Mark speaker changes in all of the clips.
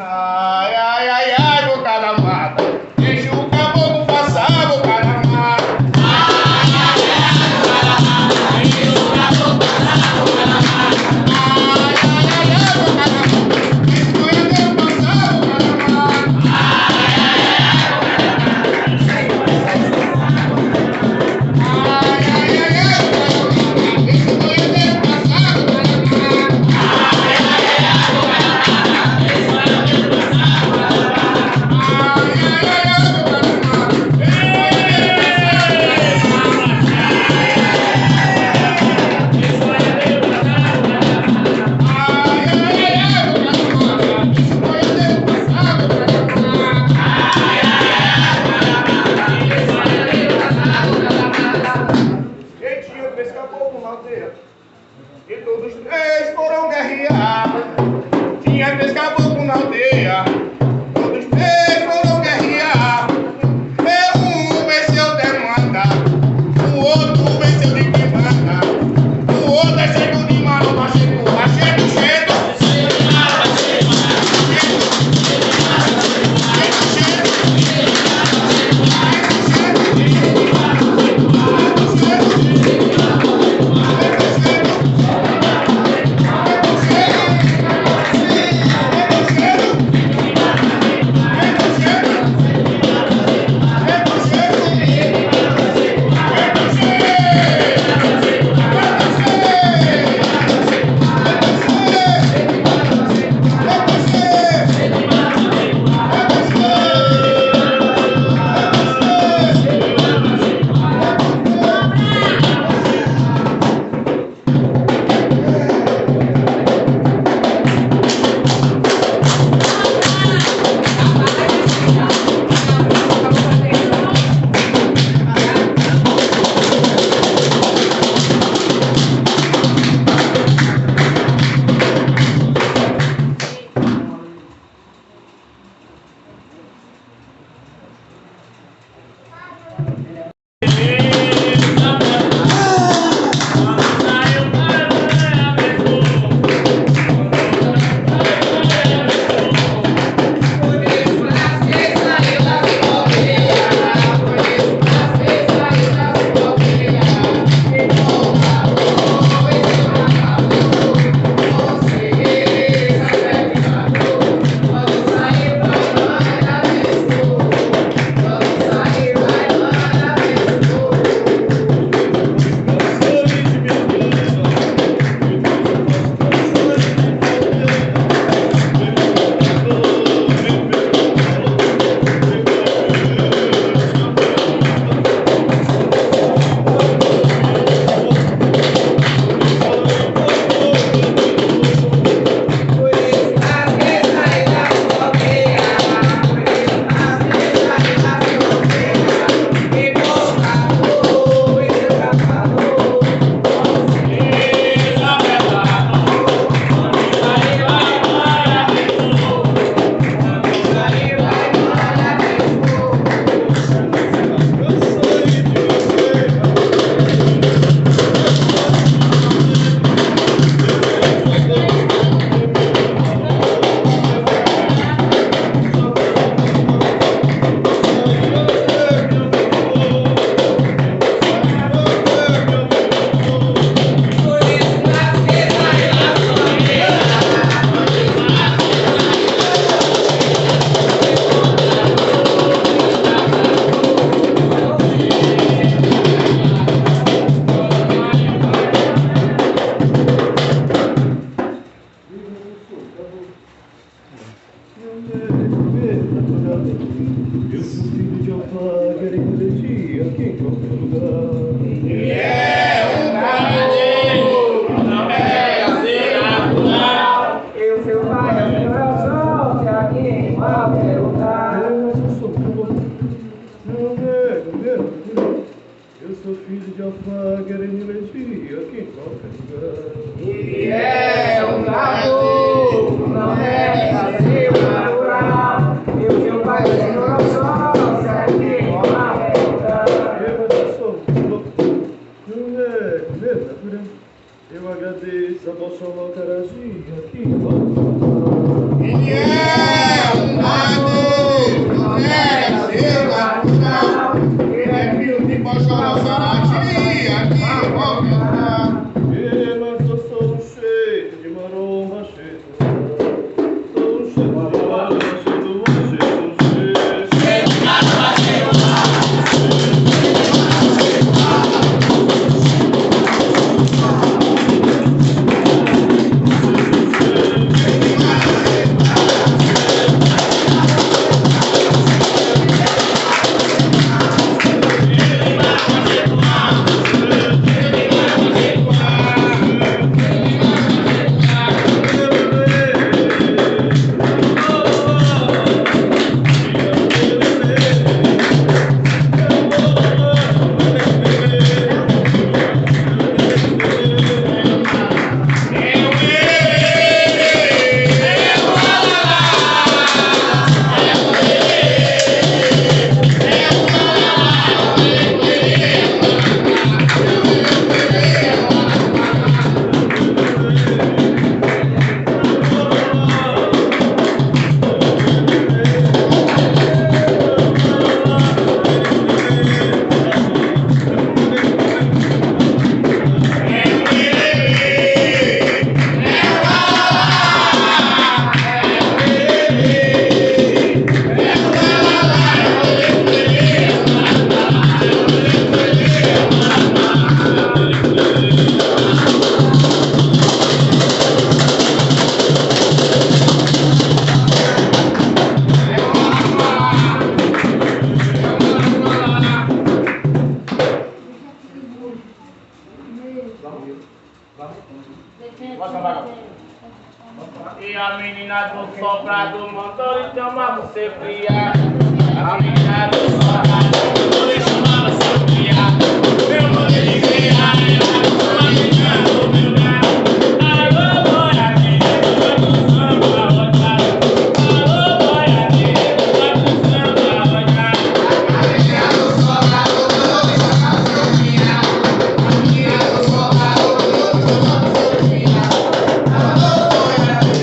Speaker 1: Ai, ai, ai, ai, boca da mata. Deixa o caboclo passar, boca da mata. Ai, ai, ai, boca da mata. Deixa o caboclo passar, boca da mata. Ai, ai, ai, ai, boca da mata. Deixa o caboclo passar, boca da mata. Ai, ai, ai, boca da mata. Deixa o caboclo passar, boca da mata. Ai, ai, ai, ai, boca da mata. Deixa o caboclo passar, boca da mata. Ai, ai, ai, boca da mata. E todos três foram guerrear. Tinha três caboclos na aldeia. Todos três foram guerrear. Um venceu demanda, o outro venceu de demanda. O outro é cheio de maromba, cheio, cheio, cheio. Cheio de maromba, cheio, cheio,
Speaker 2: Eu sou filho de Alfagueira e elegia aqui em qualquer lugar.
Speaker 1: Ele é um carneiro, não é assim natural.
Speaker 3: E o seu pai é o coração, que aqui em qualquer lugar.
Speaker 2: Mas eu sou não nego. Eu sou filho de Alfagueira e elegia aqui em qualquer lugar.
Speaker 3: Ele é um caboclo, não é assim natural. E o seu pai é o coração, que aqui em qualquer lugar.
Speaker 2: Mas eu sou não nego. Eu agradeço a vossa Malcarazinha aqui em volta.
Speaker 1: Ele é um madeiro, não é seu natural. Ele é filho de Boxorosarati, aqui em volta.
Speaker 2: Mas eu sou um cheiro de maromba, cheiro. Sou um cheiro de maromba, cheiro, um cheiro, um cheiro.
Speaker 3: Cheiro de maromba, cheiro.
Speaker 1: E a menina do sobrado mandou lhe chamar você fria. A menina do sobrado mandou lhe chamar você fria. Eu vou lhe dizer a ela, a menina do meu lado. Alô, boiadeiro, vai pro samba rodado. Alô, boiadeiro, vai pro samba rodado. A menina do sobrado mandou lhe chamar você fria. A menina do sobrado mandou lhe chamar você fria. Alô, boiadeiro,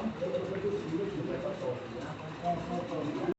Speaker 2: Não é possível, não vai passar.